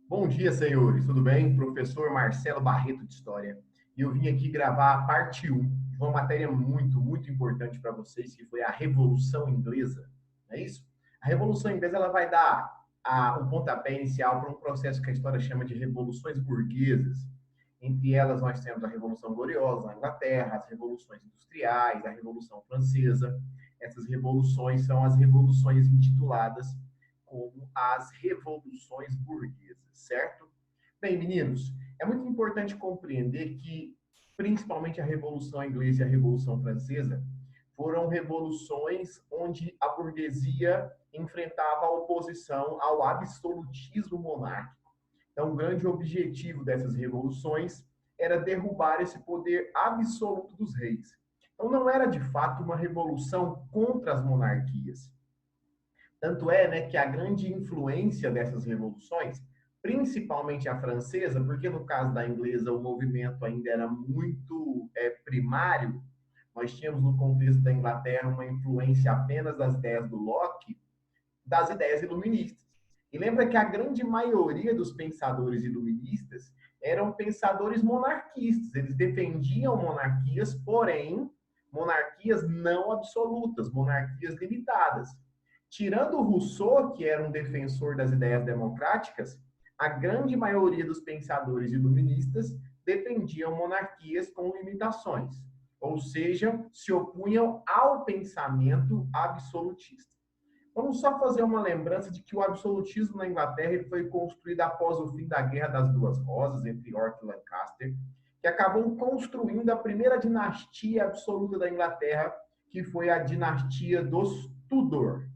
Bom dia, senhores. Tudo bem? Professor Marcelo Barreto de História. E eu vim aqui gravar a parte um de uma matéria muito importante para vocês, que foi a Revolução Inglesa. Não é isso? A Revolução Inglesa ela vai dar um pontapé inicial para um processo que a história chama de revoluções burguesas. Entre elas, nós temos a Revolução Gloriosa na Inglaterra, as revoluções industriais, a Revolução Francesa. Essas revoluções são as revoluções intituladas como as revoluções burguesas, certo? Bem, meninos, é muito importante compreender que, principalmente a Revolução Inglesa e a Revolução Francesa, foram revoluções onde a burguesia enfrentava a oposição ao absolutismo monárquico. Então, o grande objetivo dessas revoluções era derrubar esse poder absoluto dos reis. Então, não era de fato uma revolução contra as monarquias. Tanto é, né, que a grande influência dessas revoluções, principalmente a francesa, porque no caso da inglesa o movimento ainda era muito primário, nós tínhamos no contexto da Inglaterra uma influência apenas das ideias do Locke, das ideias iluministas. E lembra que a grande maioria dos pensadores iluministas eram pensadores monarquistas, eles defendiam monarquias, porém, monarquias não absolutas, monarquias limitadas. Tirando Rousseau, que era um defensor das ideias democráticas, a grande maioria dos pensadores iluministas defendiam monarquias com limitações, ou seja, se opunham ao pensamento absolutista. Vamos só fazer uma lembrança de que o absolutismo na Inglaterra foi construído após o fim da Guerra das Duas Rosas, entre York e Lancaster, que acabou construindo a primeira dinastia absoluta da Inglaterra, que foi a dinastia dos Tudor.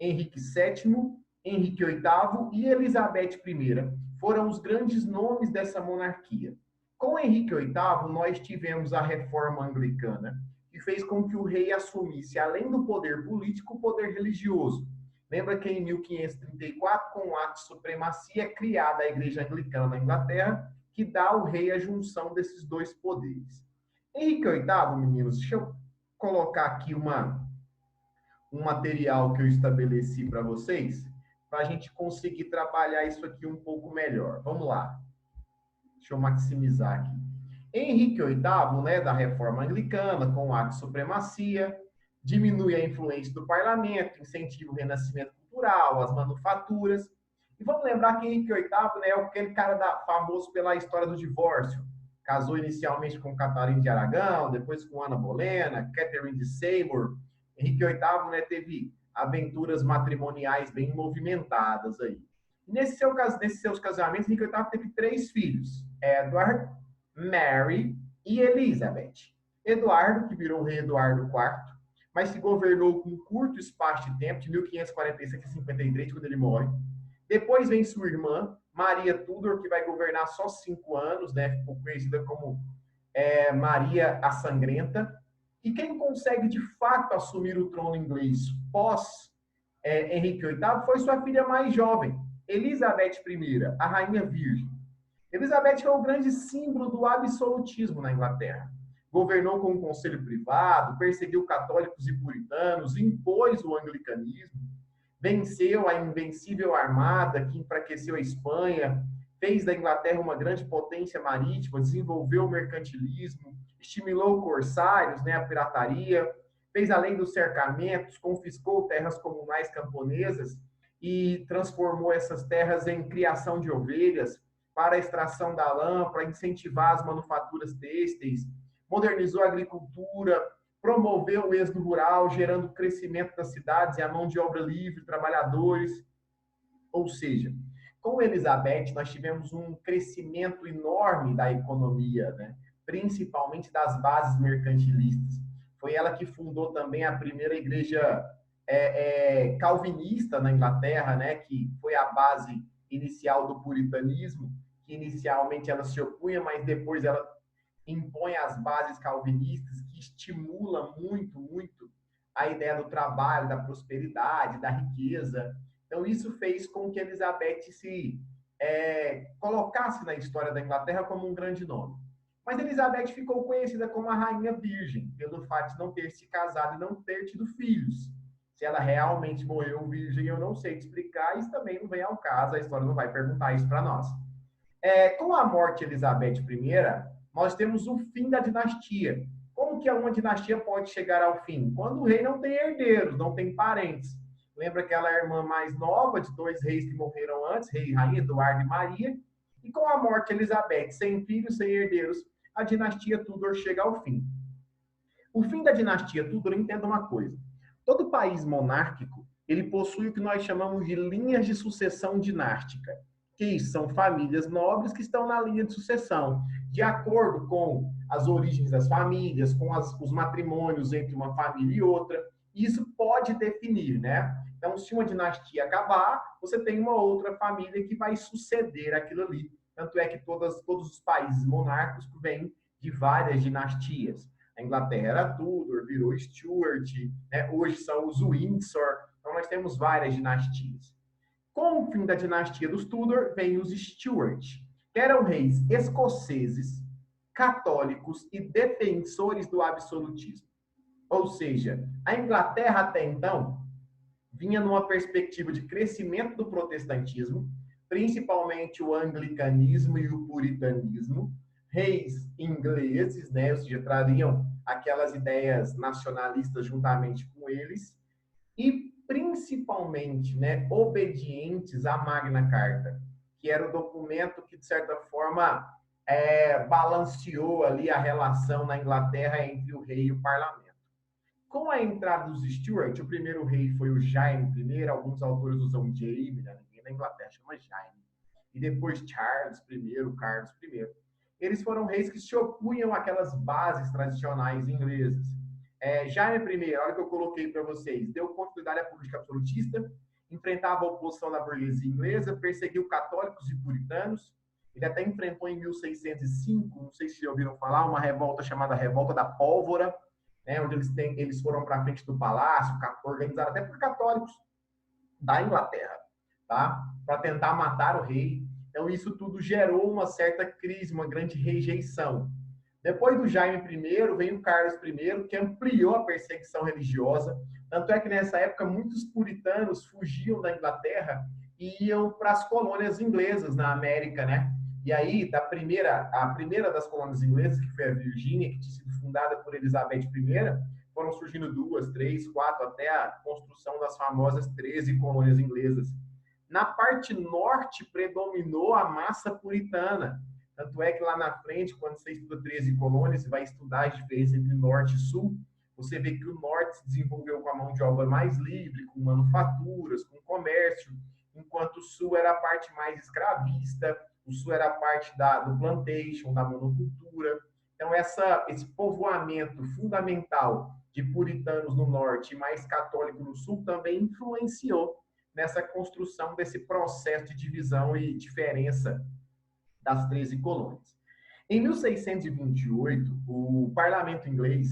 Henrique VII, Henrique VIII e Elizabeth I foram os grandes nomes dessa monarquia. Com Henrique VIII, nós tivemos a reforma anglicana, que fez com que o rei assumisse, além do poder político, o poder religioso. Lembra que em 1534, com o ato de supremacia, é criada a Igreja Anglicana na Inglaterra, que dá ao rei a junção desses dois poderes. Henrique VIII, meninos, deixa eu colocar aqui um material que eu estabeleci para vocês, para a gente conseguir trabalhar isso aqui um pouco melhor. Vamos lá. Deixa eu maximizar aqui. Henrique VIII, né, da reforma anglicana, com o ato de supremacia, diminui a influência do parlamento, incentiva o renascimento cultural, as manufaturas. E vamos lembrar que Henrique VIII, né, é aquele cara famoso pela história do divórcio. Casou inicialmente com Catarina de Aragão, depois com Ana Bolena, Catherine de Seymour. Henrique VIII, né, teve aventuras matrimoniais bem movimentadas aí. Nesses seus casamentos, Henrique VIII teve 3 filhos: Edward, Mary e Elizabeth. Eduardo, que virou o rei Eduardo IV, mas que governou com um curto espaço de tempo, de 1547 a 53, quando ele morre. Depois vem sua irmã, Maria Tudor, que vai governar só 5 anos, né? Ficou conhecida como Maria a Sangrenta. E quem consegue de fato assumir o trono inglês pós Henrique VIII foi sua filha mais jovem, Elizabeth I, a rainha virgem. Elizabeth é o grande símbolo do absolutismo na Inglaterra. Governou com um conselho privado, perseguiu católicos e puritanos, impôs o anglicanismo, venceu a invencível armada que enfraqueceu a Espanha, fez da Inglaterra uma grande potência marítima, desenvolveu o mercantilismo, estimulou corsários, né, a pirataria, fez a lei dos cercamentos, confiscou terras comunais camponesas e transformou essas terras em criação de ovelhas para a extração da lã, para incentivar as manufaturas têxteis, modernizou a agricultura, promoveu o êxodo rural, gerando crescimento das cidades e a mão de obra livre, trabalhadores. Ou seja, com Elizabeth, nós tivemos um crescimento enorme da economia, né? Principalmente das bases mercantilistas. Foi ela que fundou também a primeira igreja calvinista na Inglaterra, né? Que foi a base inicial do puritanismo, que inicialmente ela se opunha, mas depois ela impõe as bases calvinistas, que estimula muito a ideia do trabalho, da prosperidade, da riqueza. Então, isso fez com que Elizabeth se colocasse na história da Inglaterra como um grande nome. Mas Elizabeth ficou conhecida como a Rainha Virgem, pelo fato de não ter se casado e não ter tido filhos, Se ela realmente morreu virgem, eu não sei te explicar, isso também não vem ao caso, a história não vai perguntar isso para nós. Com a morte de Elizabeth I, nós temos o fim da dinastia. Como que uma dinastia pode chegar ao fim? Quando o rei não tem herdeiros, não tem parentes. Lembra aquela irmã mais nova de dois reis que morreram antes, rei e rainha, Eduardo e Maria? E com a morte de Elizabeth, sem filhos, sem herdeiros, a dinastia Tudor chega ao fim. O fim da dinastia Tudor, entenda uma coisa. Todo país monárquico, ele possui o que nós chamamos de linhas de sucessão dinástica, que são famílias nobres que estão na linha de sucessão, de acordo com as origens das famílias, com os matrimônios entre uma família e outra. Isso pode definir, né? Então, se uma dinastia acabar, você tem uma outra família que vai suceder aquilo ali. Tanto é que todos os países monárquicos vêm de várias dinastias. A Inglaterra era Tudor, virou Stuart, né? Hoje são os Windsor. Então, nós temos várias dinastias. Com o fim da dinastia dos Tudor, vem os Stuart, que eram reis escoceses, católicos e defensores do absolutismo. Ou seja, a Inglaterra até então vinha numa perspectiva de crescimento do protestantismo, principalmente o anglicanismo e o puritanismo, reis ingleses, né, ou seja, trariam aquelas ideias nacionalistas juntamente com eles, e principalmente, né, obedientes à Magna Carta, que era o documento que, de certa forma, balanceou ali a relação na Inglaterra entre o rei e o parlamento. Com a entrada dos Stuart, o primeiro rei foi o Jaime I, alguns autores usam Jaime, né? Ninguém na Inglaterra chama Jaime. E depois Charles I, Carlos I. Eles foram reis que se opunham àquelas bases tradicionais inglesas. Jaime I, a hora que eu coloquei para vocês, deu continuidade à política absolutista, enfrentava a oposição da burguesia inglesa, perseguiu católicos e puritanos. Ele até enfrentou em 1605, não sei se já ouviram falar, uma revolta chamada Revolta da Pólvora, né, onde eles foram para frente do palácio, organizado até por católicos da Inglaterra, tá? Para tentar matar o rei. Então, isso tudo gerou uma certa crise, uma grande rejeição. Depois do Jaime I, vem o Carlos I, que ampliou a perseguição religiosa. Tanto é que, nessa época, muitos puritanos fugiam da Inglaterra e iam para as colônias inglesas na América, né? E aí, a primeira das colônias inglesas, que foi a Virgínia, que tinha sido fundada por Elizabeth I, foram surgindo 2, 3, 4, até a construção das famosas 13 colônias inglesas. Na parte norte, predominou a massa puritana. Tanto é que lá na frente, quando você estuda 13 colônias, você vai estudar a diferença entre norte e sul, você vê que o norte se desenvolveu com a mão de obra mais livre, com manufaturas, com comércio, enquanto o sul era a parte mais escravista, o sul era a parte do plantation, da monocultura. Então, esse povoamento fundamental de puritanos no norte e mais católico no sul também influenciou nessa construção desse processo de divisão e diferença das 13 colônias. Em 1628, o parlamento inglês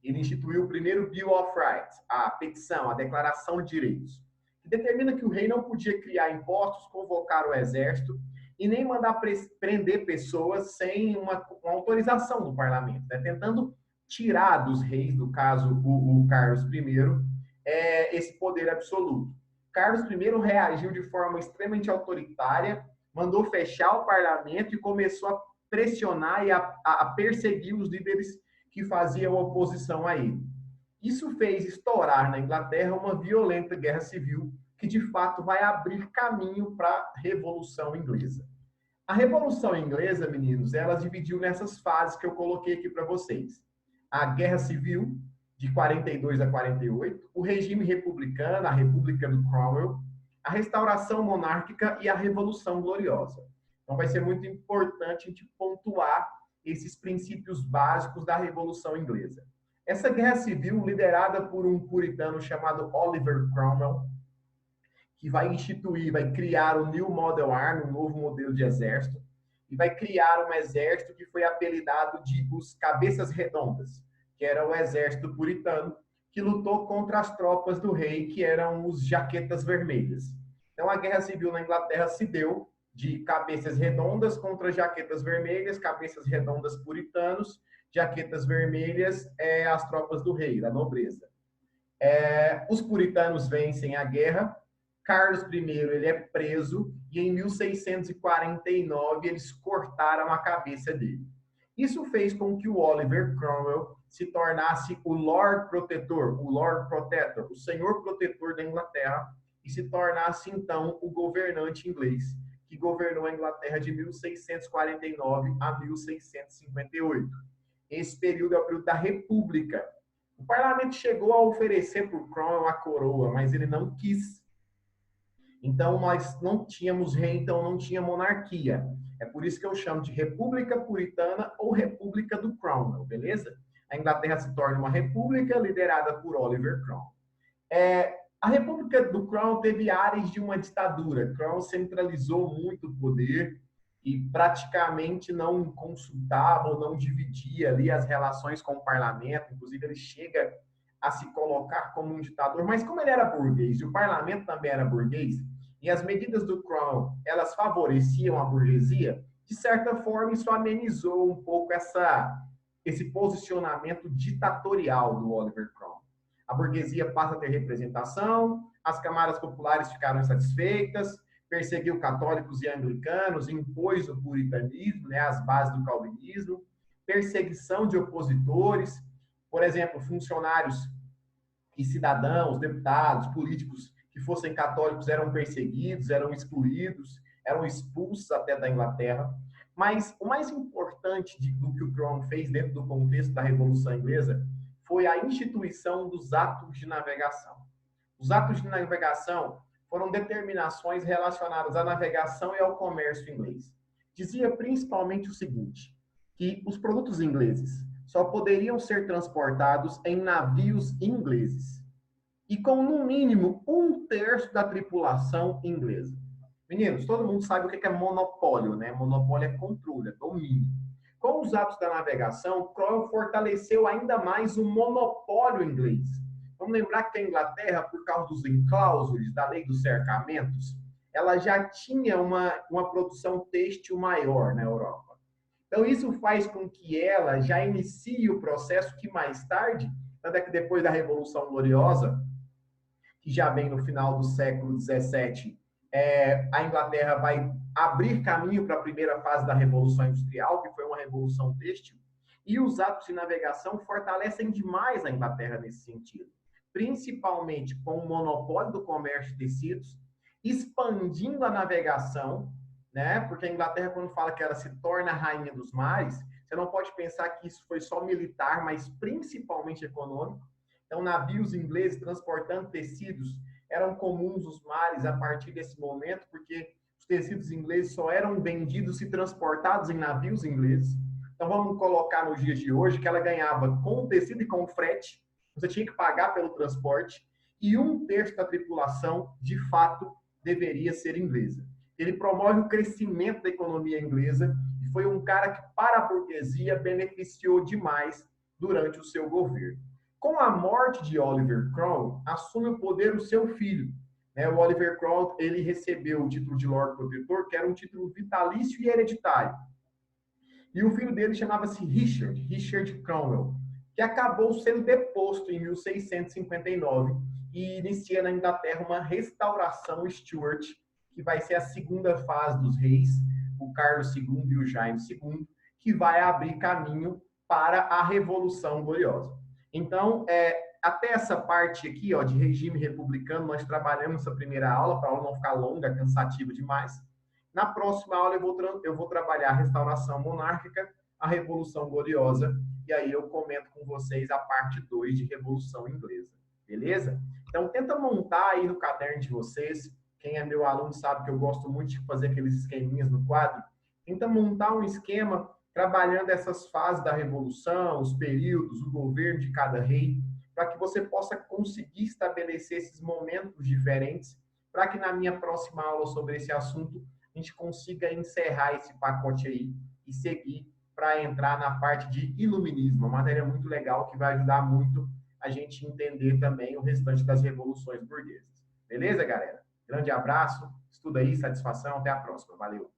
ele instituiu o primeiro Bill of Rights, a petição, a Declaração de Direitos, que determina que o rei não podia criar impostos, convocar o exército e nem mandar prender pessoas sem uma autorização do parlamento, né? Tentando tirar dos reis, no caso o Carlos I, esse poder absoluto. Carlos I reagiu de forma extremamente autoritária, mandou fechar o parlamento e começou a pressionar e a perseguir os líderes que faziam oposição a ele. Isso fez estourar na Inglaterra uma violenta guerra civil que, de fato, vai abrir caminho para a Revolução Inglesa. A Revolução Inglesa, meninos, ela dividiu nessas fases que eu coloquei aqui para vocês. A Guerra Civil, de 42 a 48, o regime republicano, a República do Cromwell, a restauração monárquica e a Revolução Gloriosa. Então, vai ser muito importante a gente pontuar esses princípios básicos da Revolução Inglesa. Essa guerra civil, liderada por um puritano chamado Oliver Cromwell, que vai instituir, vai criar o New Model Army, um novo modelo de exército, e vai criar um exército que foi apelidado de os Cabeças Redondas, que era o exército puritano, que lutou contra as tropas do rei, que eram os Jaquetas Vermelhas. Então, a Guerra Civil na Inglaterra se deu de Cabeças Redondas contra Jaquetas Vermelhas, Cabeças Redondas puritanos, Jaquetas Vermelhas as tropas do rei, da nobreza. Os puritanos vencem a guerra, Carlos I ele é preso e em 1649 eles cortaram a cabeça dele. Isso fez com que o Oliver Cromwell se tornasse o Lord Protetor, o Lord Protector, o Senhor Protetor da Inglaterra, e se tornasse então o governante inglês, que governou a Inglaterra de 1649 a 1658. Esse período é o período da República. O parlamento chegou a oferecer para o Cromwell a coroa, mas ele não quis. Então, nós não tínhamos rei, então não tinha monarquia. É por isso que eu chamo de República Puritana ou República do Cromwell, beleza? A Inglaterra se torna uma república liderada por Oliver Cromwell. A República do Cromwell teve áreas de uma ditadura. Cromwell centralizou muito o poder e praticamente não consultava ou não dividia ali as relações com o parlamento. Inclusive, ele chega a se colocar como um ditador, mas como ele era burguês e o parlamento também era burguês, e as medidas do Cromwell, elas favoreciam a burguesia, de certa forma isso amenizou um pouco esse posicionamento ditatorial do Oliver Cromwell. A burguesia passa a ter representação, as camadas populares ficaram insatisfeitas, perseguiu católicos e anglicanos, impôs o puritanismo, né, as bases do calvinismo, perseguição de opositores, por exemplo, funcionários e cidadãos, deputados, políticos que fossem católicos eram perseguidos, eram excluídos, eram expulsos até da Inglaterra. Mas o mais importante do que o Cromwell fez dentro do contexto da Revolução Inglesa foi a instituição dos atos de navegação. Os atos de navegação foram determinações relacionadas à navegação e ao comércio inglês. Dizia principalmente o seguinte, que os produtos ingleses só poderiam ser transportados em navios ingleses e com, no mínimo, 1/3 da tripulação inglesa. Meninos, todo mundo sabe o que é monopólio, né? Monopólio é controle, é domínio. Com os atos da navegação, Cromwell fortaleceu ainda mais o monopólio inglês. Vamos lembrar que a Inglaterra, por causa dos enclausos, da lei dos cercamentos, ela já tinha uma produção têxtil maior na Europa. Então, isso faz com que ela já inicie o processo que mais tarde, tanto é que depois da Revolução Gloriosa, que já vem no final do século XVII, a Inglaterra vai abrir caminho para a primeira fase da Revolução Industrial, que foi uma revolução têxtil, e os atos de navegação fortalecem demais a Inglaterra nesse sentido, principalmente com o monopólio do comércio de tecidos, expandindo a navegação, né? Porque a Inglaterra, quando fala que ela se torna a rainha dos mares, você não pode pensar que isso foi só militar, mas principalmente econômico. Então, navios ingleses transportando tecidos eram comuns nos mares a partir desse momento, porque os tecidos ingleses só eram vendidos e transportados em navios ingleses. Então, vamos colocar nos dias de hoje que ela ganhava com o tecido e com o frete, você tinha que pagar pelo transporte, e 1/3 da tripulação, de fato, deveria ser inglesa. Ele promove o crescimento da economia inglesa e foi um cara que, para a burguesia, beneficiou demais durante o seu governo. Com a morte de Oliver Cromwell, assume o poder o seu filho. O Oliver Cromwell ele recebeu o título de Lord Protetor, que era um título vitalício e hereditário. E o filho dele chamava-se Richard Cromwell, que acabou sendo deposto em 1659 e inicia na Inglaterra uma restauração Stuart, que vai ser a segunda fase dos reis, o Carlos II e o Jaime II, que vai abrir caminho para a Revolução Gloriosa. Então, até essa parte aqui, ó, de regime republicano, nós trabalhamos essa primeira aula, para a aula não ficar longa, cansativa demais. Na próxima aula eu vou trabalhar a restauração monárquica, a Revolução Gloriosa, e aí eu comento com vocês a parte 2 de Revolução Inglesa. Beleza? Então, tenta montar aí no caderno de vocês. Quem é meu aluno sabe que eu gosto muito de fazer aqueles esqueminhas no quadro. Tenta montar um esquema trabalhando essas fases da Revolução, os períodos, o governo de cada rei, para que você possa conseguir estabelecer esses momentos diferentes, para que na minha próxima aula sobre esse assunto, a gente consiga encerrar esse pacote aí e seguir para entrar na parte de iluminismo, uma matéria muito legal que vai ajudar muito a gente entender também o restante das revoluções burguesas. Beleza, galera? Grande abraço, estuda aí, satisfação, até a próxima. Valeu!